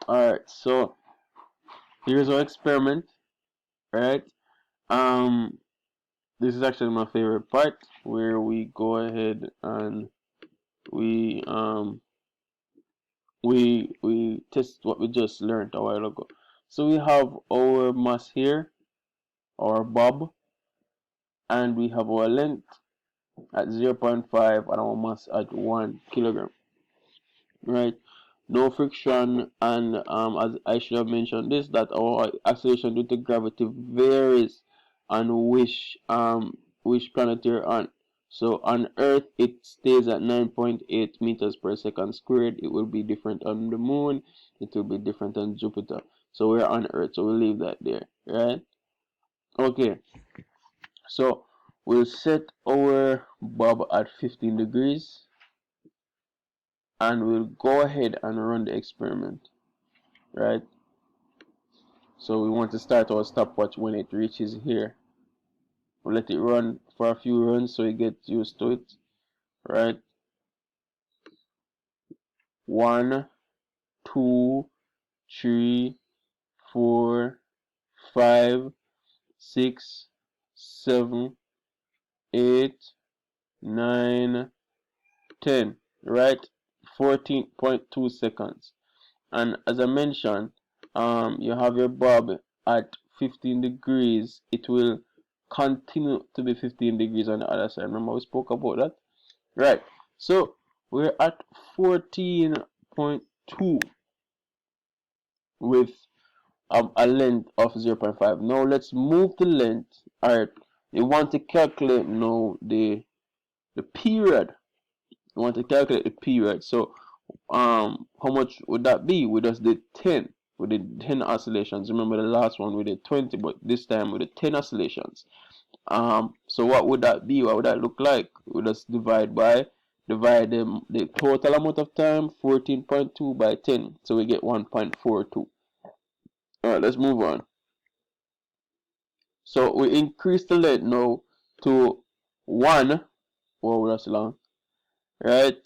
Alright, so here's our experiment, right? Um, this is actually my favorite part where we go ahead and we um we test what we just learned a while ago. So we have our mass here, our bob, and we have our length at 0.5 and our mass at 1 kilogram, right? No friction, and as I should have mentioned this, that our acceleration due to gravity varies on which planet you're on. So on Earth it stays at 9.8 meters per second squared. It will be different on the moon, it will be different on Jupiter. So we're on Earth, so we'll leave that there, right? Okay, so we'll set our bob at 15 degrees and we'll go ahead and run the experiment, right? So we want to start our stopwatch when it reaches here. We'll let it run for a few runs so it gets used to it, right? 1, 2, 3, 4, 5, 6, 7, 8, 9, 10, right? 14.2 seconds. And as I mentioned, you have your bob at 15 degrees. It will continue to be 15 degrees on the other side. Remember we spoke about that? Right. So we're at 14.2 with a length of 0.5. Now let's move the length. Alright. You want to calculate now the period. You want to calculate the period. So how much would that be? We just did 10. We did 10 oscillations. Remember the last one we did 20, but this time we did 10 oscillations. So what would that be? What would that look like? We just divide the total amount of time, 14.2 by 10, so we get 1.42. Alright, let's move on. So we increase the length now to 1. Whoa, that's long, right?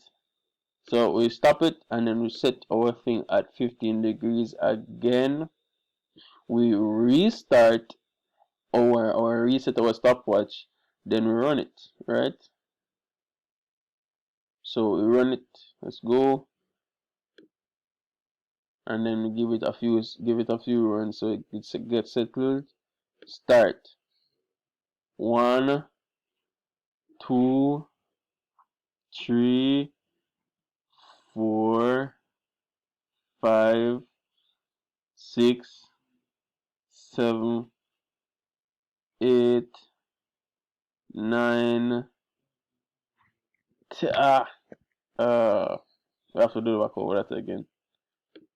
So we stop it and then we set our thing at 15 degrees again. We restart or reset our stopwatch, then we run it, right? So we run it, let's go, and then we give it a few runs so it gets settled. Start. 1, 2, 3, 4, 5, 6, 7, 8, 9, 10. We have to do the back over that again.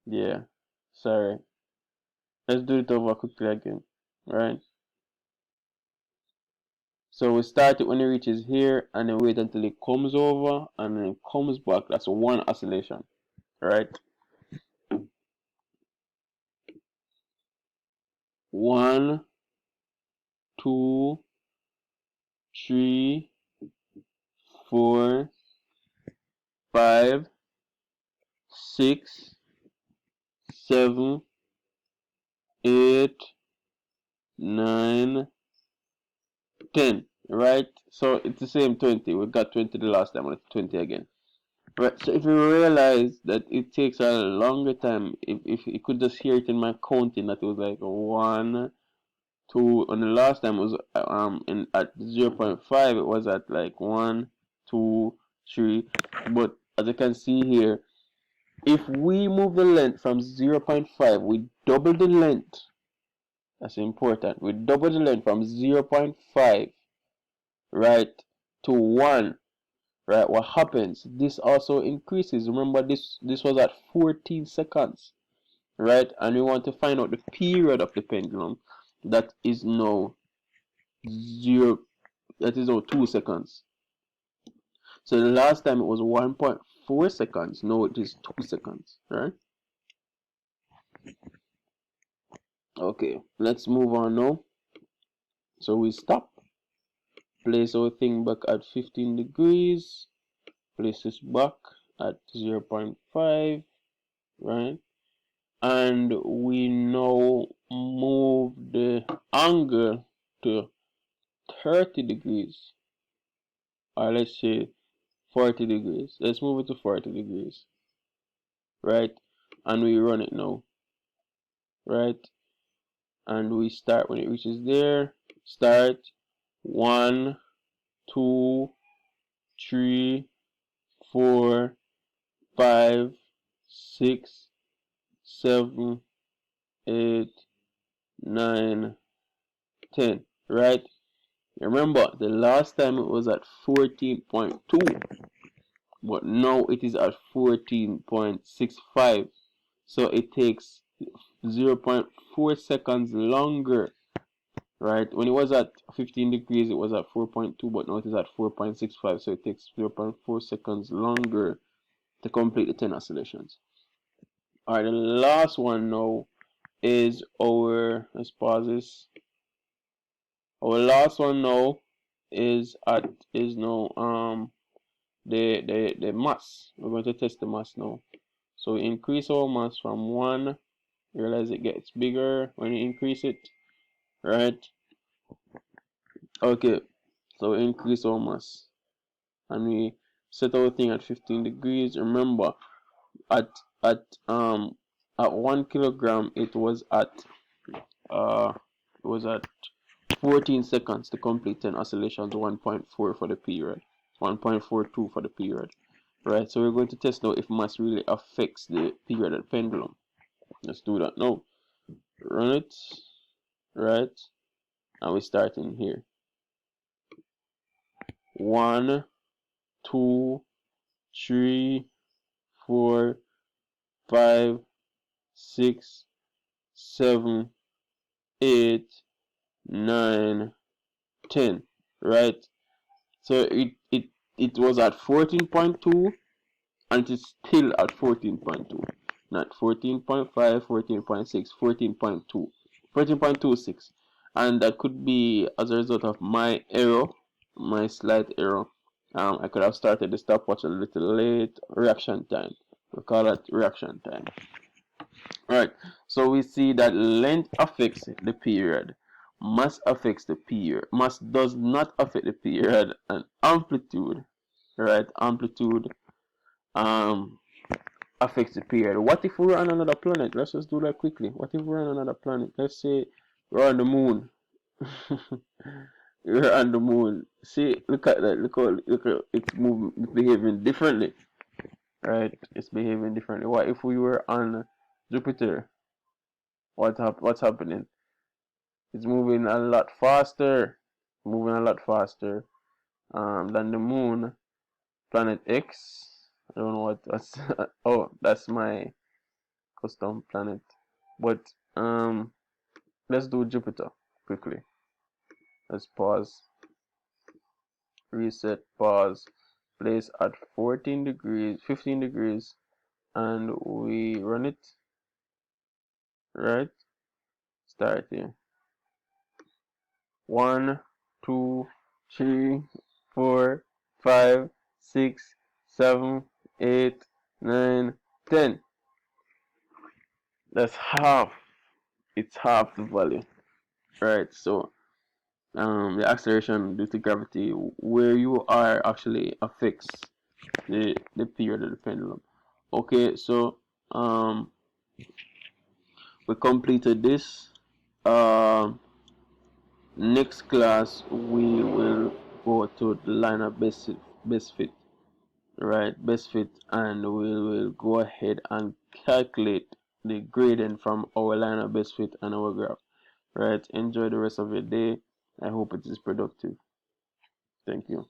Yeah, sorry. Let's do it over quickly again, right? So we start it when it reaches here and then wait until it comes over and then it comes back. That's one oscillation, right? 1, 2, 3, 4, 5, 6, 7, 8, 9, 10, right? So it's the same 20. We got 20 the last time and it's 20 again. Right, so if you realize that it takes a longer time, if you could just hear it in my counting that it was like 1, 2, and the last time it was at 0.5 it was at like 1, 2, 3, but as you can see here, if we move the length from 0.5, we double the length. That's important. We double the length from 0.5, right, to 1. Right, what happens? This also increases. Remember, this was at 14 seconds, right? And we want to find out the period of the pendulum. That is now 2 seconds. So the last time it was 1.4 seconds. Now it is 2 seconds, right? Okay, let's move on now. So we stop. Place our thing back at 15 degrees. Place this back at 0.5, right? and we now move the angle to 30 degrees, or let's say 40 degrees. Let's move it to 40 degrees, right? And we run it now, right? And we start when it reaches there. Start 1, 2, 3, 4, 5, 6, 7, 8, 9, 10, right? Remember, the last time it was at 14.2, but now it is at 14.65. So it takes 0.4 seconds longer, right? When it was at 15 degrees, it was at 4.2, but now it is at 4.65. So it takes 0.4 seconds longer to complete the 10 oscillations. All right, the last one now is our, let's pause this. Our last one now is now the mass. We're going to test the mass now. So we increase our mass from 1. Realize it gets bigger when you increase it, right? Okay, so we increase our mass and we set our thing at 15 degrees. Remember, at at um at 1 kilogram it was at uh it was at 14 seconds to complete 10 oscillations, 1.4 for the period, 1.42 for the period, right? So we're going to test now if mass really affects the period pendulum. Let's do that now. Run it, right? And we start in here. 1, 2, 3, 4, 5, 6, 7, 8, 9, 10, right? So it was at 14.2 and it's still at 14.2, not 14.5, 14.6, 14.2, 14.26, and that could be as a result of my error, my slight error. I could have started the stopwatch a little late. Reaction time, we call it reaction time. Right, so we see that length affects the period, mass affects the period, mass does not affect the period, and amplitude, right, amplitude um affects the period. What if we were on another planet? Let's just do that quickly. What if we're on another planet? Let's say we're on the moon. We're on the moon. See, look at that. Look how it's moving, it's behaving differently, right? It's behaving differently. What if we were on Jupiter? What's happening? It's moving a lot faster. Moving a lot faster than the moon. Planet X. I don't know what's oh, that's my custom planet. But let's do Jupiter quickly. Let's pause, reset, pause, place at 14 degrees, 15 degrees, and we run it, right? Start here. 1, 2, 3, 4, 5, 6, 7, 8, 9, 10. That's half. It's half the value, right? So the acceleration due to gravity where you are actually affects the period of the pendulum. Okay, so we completed this. Next class we will go to the line of best fit, right? Best fit, and we will go ahead and calculate the gradient from our line of best fit and our graph, right? Enjoy the rest of your day. I hope it is productive. Thank you.